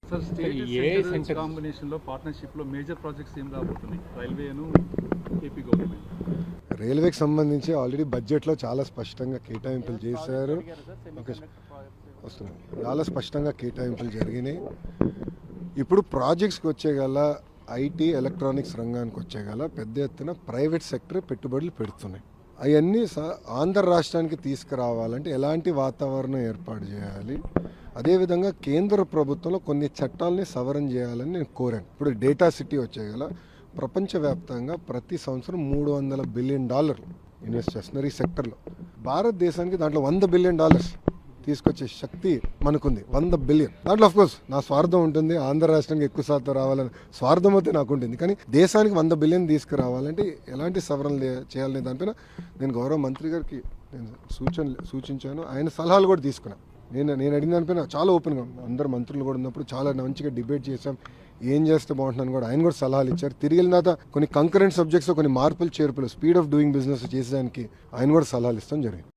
Sir state combination లో partnership లో major projects ఏం రాబోతున్నాయి రైల్వేను ఏపీ గవర్నమెంట్? రైల్వేకి సంబంధించి ఆల్రెడీ బడ్జెట్లో చాలా స్పష్టంగా కేటాయింపులు చేశారు. వస్తున్నాయి, చాలా స్పష్టంగా కేటాయింపులు జరిగినాయి. ఇప్పుడు ప్రాజెక్ట్స్కి వచ్చేగల ఐటీ ఎలక్ట్రానిక్స్ రంగానికి వచ్చేగల పెద్ద ఎత్తున ప్రైవేట్ సెక్టర్ పెట్టుబడులు పెడుతున్నాయి. అవన్నీ ఆంధ్ర రాష్ట్రానికి తీసుకురావాలంటే ఎలాంటి వాతావరణం ఏర్పాటు చేయాలి, అదేవిధంగా కేంద్ర ప్రభుత్వంలో కొన్ని చట్టాలని సవరణ చేయాలని నేను కోరాను. ఇప్పుడు డేటా సిటీ వచ్చేగల ప్రపంచవ్యాప్తంగా ప్రతి సంవత్సరం $300 బిలియన్ ఇన్వెస్ట్ చేస్తున్నారు ఈ సెక్టర్లో. భారతదేశానికి దాంట్లో $100 బిలియన్ తీసుకొచ్చే శక్తి మనకుంది. 100 బిలియన్. దాంట్లో అఫ్కోర్స్ నా స్వార్థం ఉంటుంది, ఆంధ్ర రాష్ట్రానికి ఎక్కువ శాతం రావాలని స్వార్థం అయితే నాకు ఉంటుంది. కానీ దేశానికి 100 బిలియన్ తీసుకురావాలంటే ఎలాంటి సవరణలు చేయాలనే దానిపైన నేను గౌరవ మంత్రి గారికి నేను సూచించాను. ఆయన సలహాలు కూడా తీసుకున్నాను. నేను అడిగిన దానిపైన చాలా ఓపెన్గా అందరు మంత్రులు కూడా ఉన్నప్పుడు చాలా మంచిగా డిబేట్ చేశాం. ఏం చేస్తే బాగుంటుందని కూడా ఆయన కూడా సలహాలు ఇచ్చారు. తిరిగి వెళ్ళిన తర్వాత కొన్ని కంకరెంట్ సబ్జెక్ట్స్ కొన్ని మార్పులు చేర్పులు స్పీడ్ ఆఫ్ డూయింగ్ బిజినెస్ చేసేదానికి ఆయన కూడా సలహాలు ఇస్తాం జరిగింది.